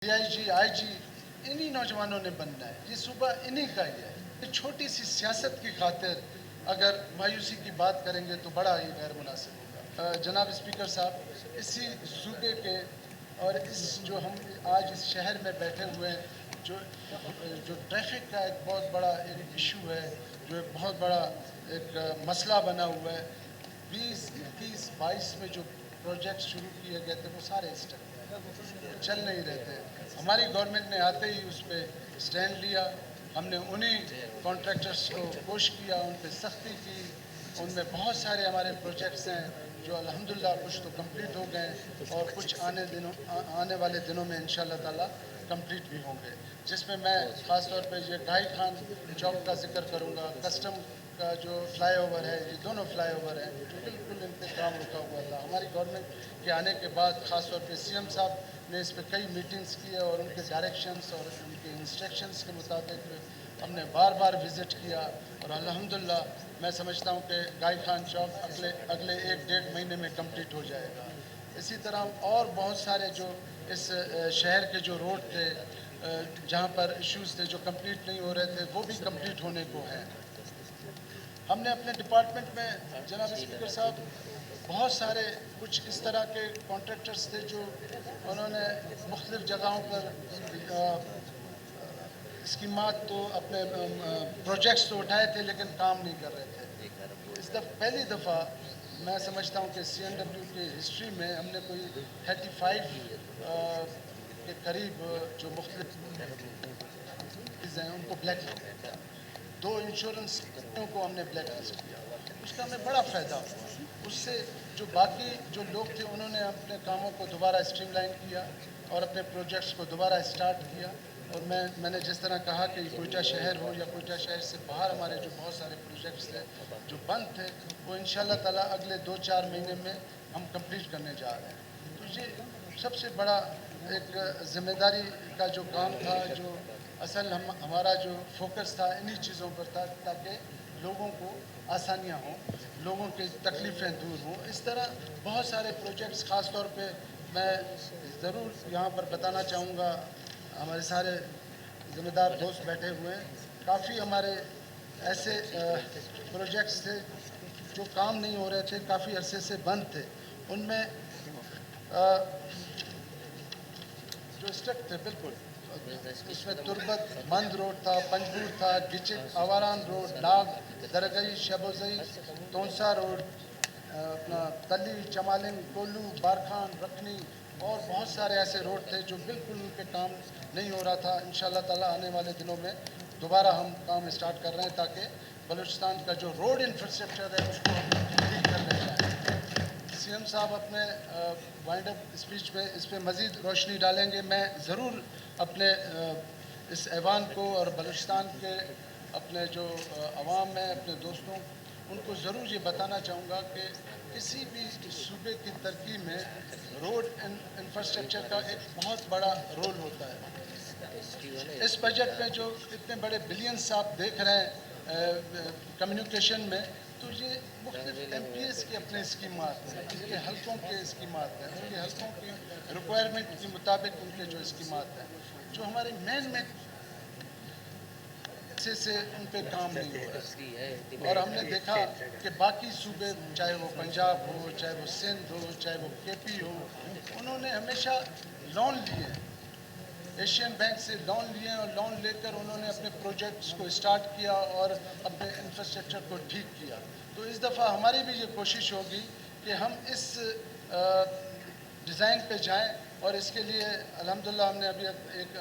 DIG, IG इन्हीं नौजवानों ने बनना है, ये सूबा इन्हीं का ही है। छोटी सी सियासत की खातिर अगर मायूसी की बात करेंगे तो बड़ा ही गैर मुनासिब होगा। जनाब स्पीकर साहब, इसी सूबे के और इस जो हम आज इस शहर में बैठे हुए हैं, जो जो ट्रैफिक का एक बहुत बड़ा एक इशू है, जो एक बहुत बड़ा एक मसला बना हुआ है। 20, 21, 22 में जो प्रोजेक्ट शुरू किए गए थे वो सारे स्टक चल नहीं रहे थे। हमारी गवर्नमेंट ने आते ही उस पर स्टैंड लिया। हमने उन्हीं कॉन्ट्रैक्टर्स को कोश किया, उन पर सख्ती की। उनमें बहुत सारे हमारे प्रोजेक्ट्स हैं जो अल्हम्दुलिल्लाह कुछ तो कंप्लीट हो गए और कुछ आने वाले दिनों में इंशाअल्लाह ताला कंप्लीट भी होंगे, जिसमें मैं ख़ास तौर पे ये गाई खान चौक का जिक्र करूँगा। कस्टम का जो फ्लाईओवर है, ये दोनों फ्लाईओवर हैं जो बिल्कुल इन पर काम रुका हुआ था। हमारी गवर्नमेंट के आने के बाद ख़ास तौर पे CM साहब ने इस पर कई मीटिंग्स की है और उनके डायरेक्शंस और उनके इंस्ट्रक्शंस के मुताबिक हमने बार बार विज़िट किया और अल्हम्दुलिल्लाह मैं समझता हूँ कि गाई खान चौक अगले 1-1.5 महीने में कंप्लीट हो जाएगा। इसी तरह और बहुत सारे जो इस शहर के जो रोड थे, जहाँ पर इश्यूज़ थे जो कंप्लीट नहीं हो रहे थे, वो भी कंप्लीट होने को हैं। हमने अपने डिपार्टमेंट में जनाब स्पीकर साहब बहुत सारे कुछ इस तरह के कॉन्ट्रैक्टर्स थे जो उन्होंने मुख्तलिफ़ जगहों पर स्कीमात तो अपने प्रोजेक्ट्स तो उठाए थे लेकिन काम नहीं कर रहे थे। पहली दफ़ा मैं समझता हूँ कि CNW की हिस्ट्री में हमने कोई 35 के करीब जो मुख्तलिफ हैं उनको ब्लैक लिस्ट किया। 2 इंश्योरेंस को हमने ब्लैक लिस्ट किया, उसका हमें बड़ा फ़ायदा हुआ। उससे जो बाकी जो लोग थे उन्होंने अपने कामों को दोबारा स्ट्रीमलाइन किया और अपने प्रोजेक्ट्स को दोबारा स्टार्ट किया। और मैंने जिस तरह कहा कि कोयटा शहर हो या कोयटा शहर से बाहर हमारे जो बहुत सारे प्रोजेक्ट्स थे जो बंद थे, वो इंशाल्लाह ताला अगले 2-4 महीने में हम कंप्लीट करने जा रहे हैं। तो ये सबसे बड़ा एक ज़िम्मेदारी का जो काम था, जो असल हमारा जो फोकस था इन्हीं चीज़ों पर था ताकि लोगों को आसानियाँ हों, लोगों की तकलीफ़ें दूर हों। इस तरह बहुत सारे प्रोजेक्ट्स, ख़ास तौर पे मैं ज़रूर यहाँ पर बताना चाहूँगा, हमारे सारे ज़िम्मेदार दोस्त बैठे हुए हैं। काफ़ी हमारे ऐसे प्रोजेक्ट्स थे जो काम नहीं हो रहे थे, काफ़ी अरसे से बंद थे। उनमें जो स्टक थे बिल्कुल, उसमें तुरबत मंद रोड था, पंजबूर था, गिचिक आवारान रोड, नाग दरगई, शबोजई, तोनसा रोड, अपना तली, चमालिंग, कोल्लू, बारखान, रखनी और बहुत सारे ऐसे रोड थे जो बिल्कुल उनके काम नहीं हो रहा था। इंशाअल्लाह ताला आने वाले दिनों में दोबारा हम काम स्टार्ट कर रहे हैं ताकि बलूचिस्तान का जो रोड इंफ्रास्ट्रक्चर है उसको हम ठीक कर ले जाएँ। CM साहब अपने वाइंड अप स्पीच में इस पर मज़ीद रोशनी डालेंगे। मैं ज़रूर अपने इस ऐवान को और बलूचिस्तान के अपने जो अवाम हैं, अपने दोस्तों, उनको ज़रूर ये बताना चाहूँगा कि किसी भी सूबे की तरक्की में रोड इंफ्रास्ट्रक्चर का एक बहुत बड़ा रोल होता है। इस बजट में जो इतने बड़े बिलियंस आप देख रहे हैं कम्युनिकेशन में, तो ये मुख्तलिफ MPs के अपने स्कीमात हैं, उनके हल्कों के स्कीमात हैं, उनके हल्कों की रिक्वायरमेंट के मुताबिक उनके जो स्कीमात हैं, जो हमारे मेन में से उन पर काम नहीं हो रहा। और हमने देखा कि बाकी सूबे, चाहे वो पंजाब हो, चाहे वो सिंध हो, चाहे वो KP हो, उन्होंने हमेशा लोन लिए, एशियन बैंक से लोन लिए और लोन लेकर उन्होंने अपने प्रोजेक्ट्स को स्टार्ट किया और अपने इंफ्रास्ट्रक्चर को ठीक किया। तो इस दफ़ा हमारी भी ये कोशिश होगी कि हम इस डिज़ाइन पे जाएं और इसके लिए अल्हम्दुलिल्लाह हमने अभी एक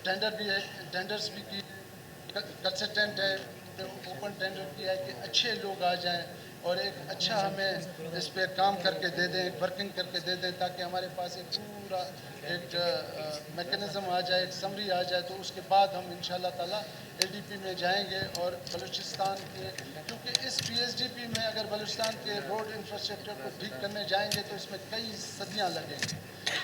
टेंडर्स भी की, कंसल्टेंट है, ओपन टेंडर किया है कि अच्छे लोग आ जाएं और एक अच्छा हमें इस पर काम करके दे दें, वर्किंग करके दे दें, ताकि हमारे पास एक पूरा एक मैकेनिज़्म आ जाए, एक समरी आ जाए। तो उसके बाद हम इंशाअल्लाह ताला ADP में जाएंगे और बलूचिस्तान के, क्योंकि इस PSDP में अगर बलूचिस्तान के रोड इंफ्रास्ट्रक्चर को ठीक करने जाएंगे तो इसमें कई सदियाँ लगेंगी,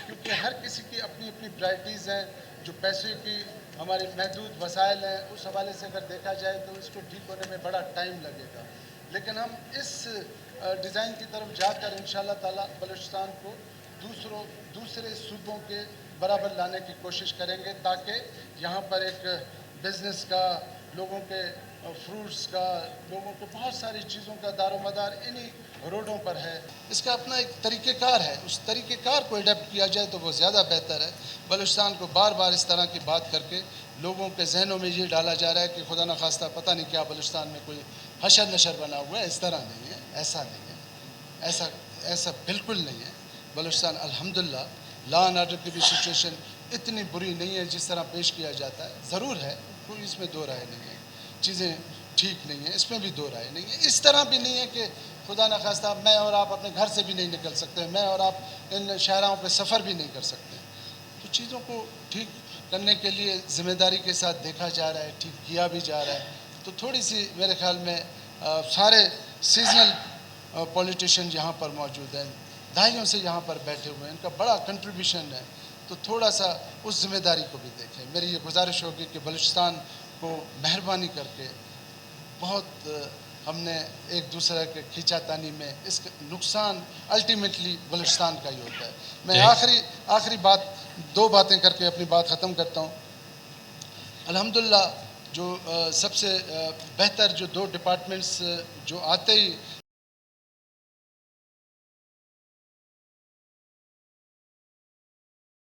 क्योंकि हर किसी की अपनी अपनी प्रायरिटीज़ हैं। जो पैसे की हमारे महदूद वसाइल हैं, उस हवाले से अगर देखा जाए तो इसको ठीक होने में बड़ा टाइम लगेगा। लेकिन हम इस डिज़ाइन की तरफ जाकर इंशाअल्लाह ताला बलूचिस्तान को दूसरे सूबों के बराबर लाने की कोशिश करेंगे ताकि यहाँ पर एक बिज़नेस का, लोगों के फ्रूट्स का, लोगों के बहुत सारी चीज़ों का दारोमदार इन्हीं रोडों पर है। इसका अपना एक तरीक़ेकार है, उस तरीक़ेकार को अडेप्ट किया जाए तो वो ज़्यादा बेहतर है। बलूचिस्तान को बार बार इस तरह की बात करके लोगों के जहनों में ये डाला जा रहा है कि खुदा न खास्ता पता नहीं क्या बलूचिस्तान में कोई हशर नशर बना हुआ है। इस तरह नहीं है, ऐसा नहीं है, ऐसा बिल्कुल नहीं है। बलूचिस्तान अल्हम्दुलिल्लाह लॉ एंड ऑर्डर की भी सिचुएशन इतनी बुरी नहीं है जिस तरह पेश किया जाता है। ज़रूर है, कोई इसमें दो राय नहीं है, चीज़ें ठीक नहीं है, इसमें भी दो राय नहीं है। इस तरह भी नहीं है कि खुदा न खास्ता मैं और आप अपने घर से भी नहीं निकल सकते, मैं और आप इन शहरों पर सफ़र भी नहीं कर सकते। तो चीज़ों को ठीक करने के लिए ज़िम्मेदारी के साथ देखा जा रहा है, ठीक किया भी जा रहा है। तो थोड़ी सी मेरे ख्याल में सारे सीजनल पॉलिटिशियन यहाँ पर मौजूद हैं, दहाइयों से यहाँ पर बैठे हुए हैं, इनका बड़ा कंट्रीब्यूशन है। तो थोड़ा सा उस ज़िम्मेदारी को भी देखें। मेरी ये गुजारिश होगी कि बलूचिस्तान को मेहरबानी करके बहुत हमने एक दूसरे के खींचातानी में इस नुकसान अल्टीमेटली बलूचिस्तान का ही होता है। मैं आखिरी बात, दो बातें करके अपनी बात ख़त्म करता हूँ। अल्हम्दुलिल्लाह जो सबसे बेहतर जो दो डिपार्टमेंट्स जो आते ही